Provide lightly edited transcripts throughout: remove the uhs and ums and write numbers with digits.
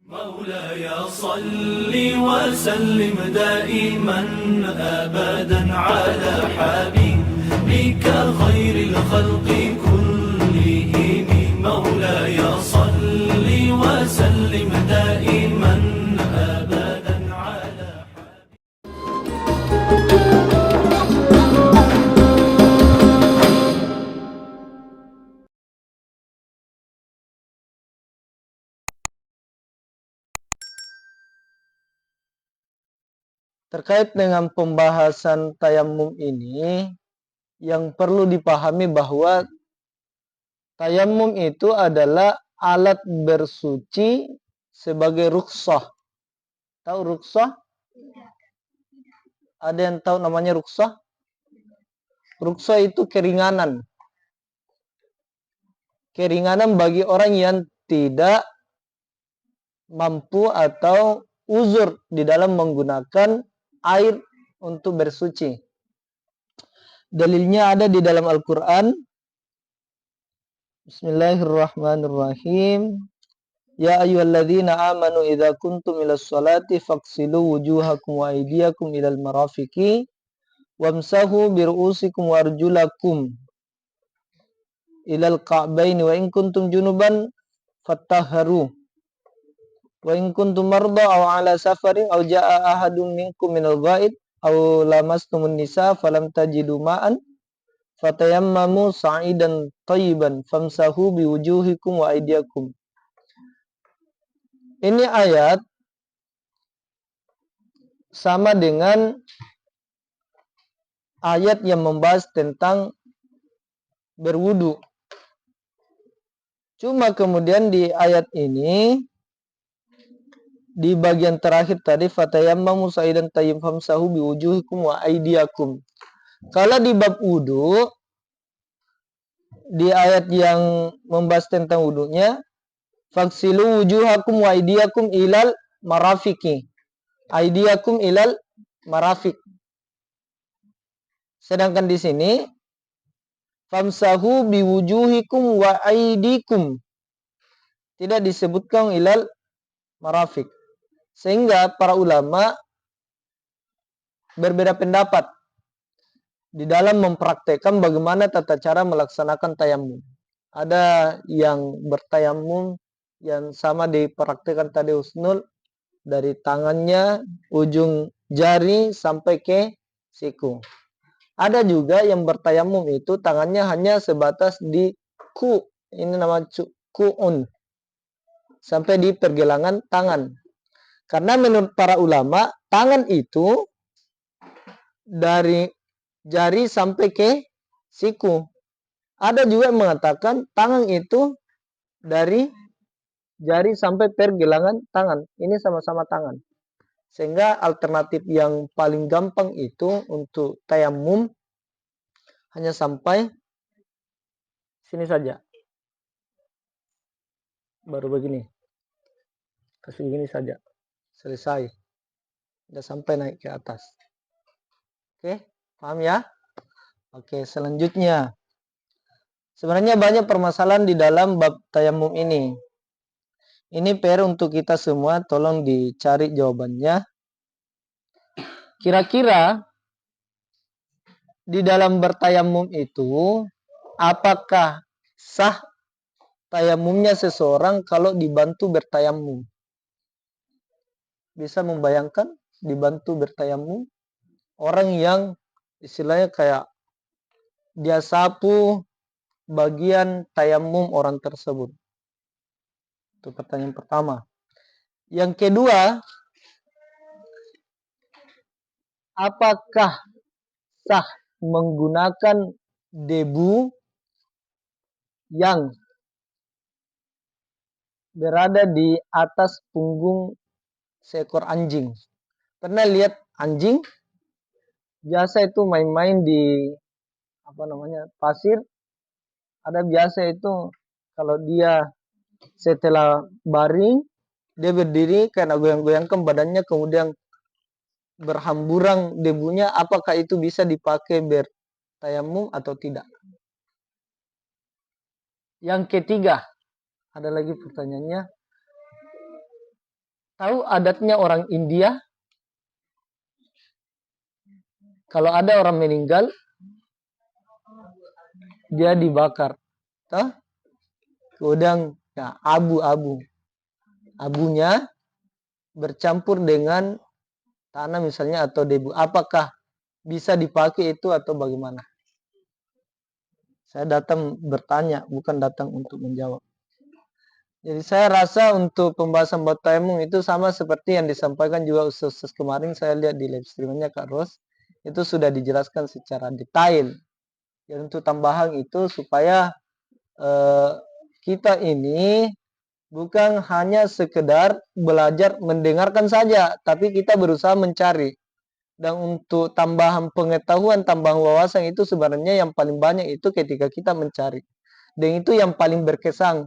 مولاي صل وسلم دائما أبدا على حبيبك خير الخلق كلهم. مولاي صل وسلم دائما أبدا على Terkait dengan pembahasan tayamum ini, yang perlu dipahami bahwa tayamum itu adalah alat bersuci sebagai rukhsah. Tahu rukhsah? Ada yang tahu namanya rukhsah? Rukhsah itu keringanan. Keringanan bagi orang yang tidak mampu atau uzur di dalam menggunakan air untuk bersuci. Dalilnya ada di dalam Al-Quran. Bismillahirrahmanirrahim. Ya ayyuhalladzina amanu idza kuntum ilas sholati faghsilu wujuhakum wa aydiyakum ilal marafiqi wamsahu biru'usikum warjulakum ilal ka'baini wa in kuntum junuban fattahharu wa in kuntum marda aw ala safarin aw jaa ahadun minkum minal ghaid aw lamastumun nisa falam tajidu ma'an fatayammamu sa'idan thayyiban famsahu biwujuhikum wa aydiyakum. Ini ayat sama dengan ayat yang membahas tentang berwudu. Cuma kemudian di ayat ini, di bagian terakhir tadi, fatayammamu sa'idan tayyib famsahu biwujuhikum wa aydiyakum. Kalau di bab wudu, di ayat yang membahas tentang wudunya, faghsilu wujuhakum wa aydiyakum ilal marafiqi. Aydiyakum ilal marafiq. Sedangkan di sini, famsahu biwujuhikum wa aydikum. Tidak disebutkan ilal marafiq. Sehingga para ulama berbeda pendapat di dalam mempraktekkan bagaimana tata cara melaksanakan tayamum. Ada yang bertayamum yang sama dipraktekkan tadi Husnul, dari tangannya ujung jari sampai ke siku. Ada juga yang bertayamum itu tangannya hanya sebatas di ku, ini nama ku'un, sampai di pergelangan tangan. Karena menurut para ulama, tangan itu dari jari sampai ke siku. Ada juga yang mengatakan tangan itu dari jari sampai pergelangan tangan. Ini sama-sama tangan. Sehingga alternatif yang paling gampang itu untuk tayamum hanya sampai sini saja. Baru begini. Kasih begini saja. Selesai. Sudah sampai naik ke atas. Oke, paham ya? Oke, selanjutnya. Sebenarnya banyak permasalahan di dalam bab tayamum ini. Ini PR untuk kita semua, tolong dicari jawabannya. Kira-kira di dalam bertayamum itu, apakah sah tayamumnya seseorang kalau dibantu bertayamum? Bisa membayangkan dibantu bertayamum? Orang yang istilahnya kayak dia sapu bagian tayamum orang tersebut. Itu pertanyaan pertama. Yang kedua, apakah sah menggunakan debu yang berada di atas punggung seekor anjing? Pernah lihat anjing? Biasa itu main-main di pasir. Ada biasa itu kalau dia setelah baring, dia berdiri karena goyang-goyangkan badannya, kemudian berhamburan debunya. Apakah itu bisa dipakai bertayamum atau tidak? Yang ketiga, ada lagi pertanyaannya. Tahu adatnya orang India, kalau ada orang meninggal, dia dibakar. Toh? Kemudian ya, abu-abu. Abunya bercampur dengan tanah misalnya atau debu. Apakah bisa dipakai itu atau bagaimana? Saya datang bertanya, bukan datang untuk menjawab. Jadi saya rasa untuk pembahasan bab tayamum itu sama seperti yang disampaikan juga Ustaz kemarin, saya lihat di live streamingnya Kak Ros, itu sudah dijelaskan secara detail. Dan untuk tambahan itu supaya kita ini bukan hanya sekedar belajar mendengarkan saja, tapi kita berusaha mencari. Dan untuk tambahan pengetahuan, tambahan wawasan itu sebenarnya yang paling banyak itu ketika kita mencari. Dan itu yang paling berkesan,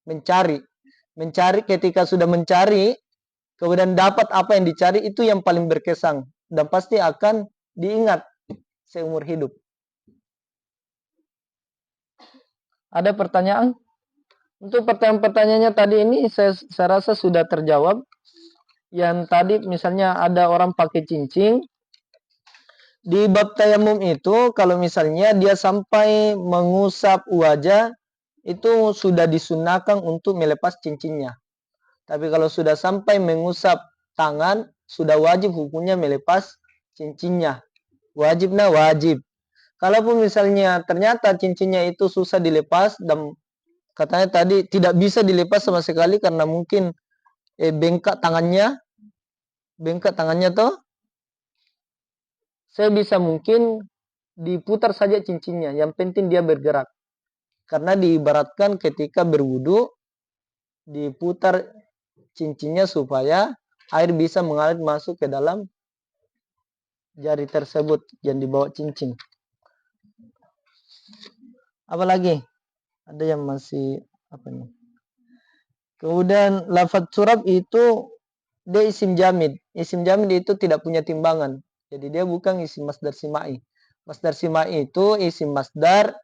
mencari. Mencari ketika sudah mencari, kemudian dapat apa yang dicari, itu yang paling berkesan. Dan pasti akan diingat seumur hidup. Ada pertanyaan? Untuk pertanyaan-pertanyaannya tadi ini saya rasa sudah terjawab. Yang tadi misalnya ada orang pakai cincin. Di bab tayamum itu kalau misalnya dia sampai mengusap wajah, itu sudah disunahkan untuk melepas cincinnya. Tapi kalau sudah sampai mengusap tangan, sudah wajib hukumnya melepas cincinnya. Wajibnya wajib. Kalaupun misalnya ternyata cincinnya itu susah dilepas dan katanya tadi tidak bisa dilepas sama sekali karena mungkin bengkak tangannya tuh, saya bisa mungkin diputar saja cincinnya, yang penting dia bergerak. Karena diibaratkan ketika berwudu, diputar cincinnya supaya air bisa mengalir masuk ke dalam jari tersebut yang dibawa cincin. Apalagi? Ada yang masih apa nih? Kemudian lafaz surab itu dia isim jamid. Isim jamid itu tidak punya timbangan. Jadi dia bukan isim masdar simai. Masdar simai itu isim masdar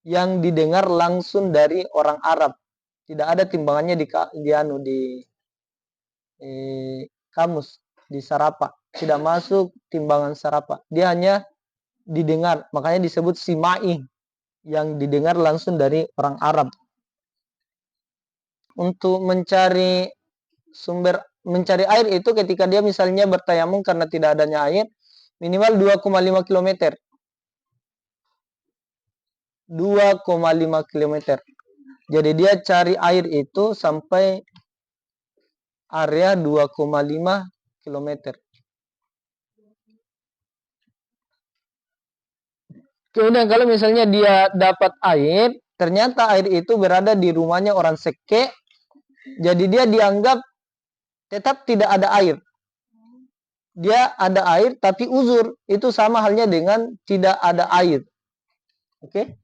yang didengar langsung dari orang Arab. Tidak ada timbangannya di kamus, di sarapa. Tidak masuk timbangan sarapa. Dia hanya didengar. Makanya disebut simai, yang didengar langsung dari orang Arab. Untuk mencari air itu ketika dia misalnya bertayamum karena tidak adanya air, minimal 2,5 km. 2,5 km. Jadi dia cari air itu sampai area 2,5 km. Kemudian kalau misalnya dia dapat air, ternyata air itu berada di rumahnya orang Seke, jadi dia dianggap tetap tidak ada air. Dia ada air tapi uzur, itu sama halnya dengan tidak ada air. Oke?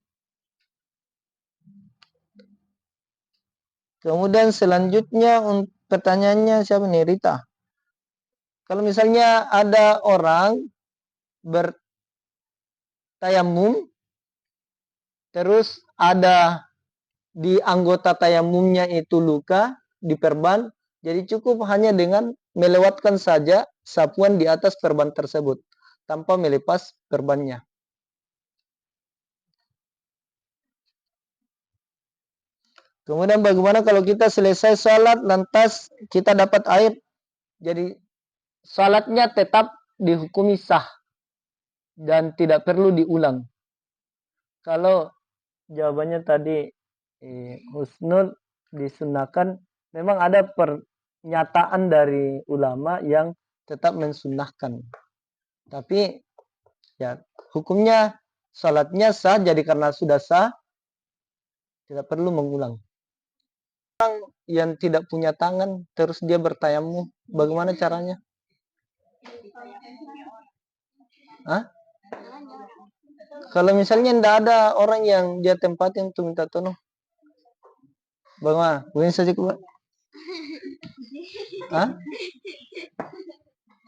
Kemudian selanjutnya pertanyaannya siapa nih? Rita. Kalau misalnya ada orang bertayamum, terus ada di anggota tayamumnya itu luka, diperban, jadi cukup hanya dengan melewatkan saja sapuan di atas perban tersebut, tanpa melepas perbannya. Kemudian bagaimana kalau kita selesai sholat, lantas kita dapat air, jadi sholatnya tetap dihukumi sah dan tidak perlu diulang. Kalau jawabannya tadi husnul disunahkan, memang ada pernyataan dari ulama yang tetap mensunahkan. Tapi ya hukumnya sholatnya sah, jadi karena sudah sah tidak perlu mengulang. Orang yang tidak punya tangan terus dia bertayamum, bagaimana caranya? Hah? Kalau misalnya tidak ada orang yang dia tempatin untuk minta tolong, bagaimana? Guling saja keluar. Hah?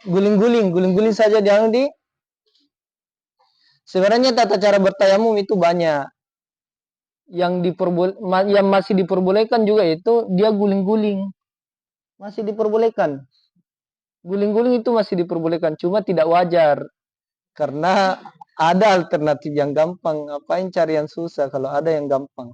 Guling-guling saja, jangan di. Sebenarnya tata cara bertayamum itu banyak. Yang masih diperbolehkan juga itu dia guling-guling. masih diperbolehkan. Guling-guling itu masih diperbolehkan, cuma tidak wajar. Karena ada alternatif yang gampang, ngapain cari yang susah kalau ada yang gampang.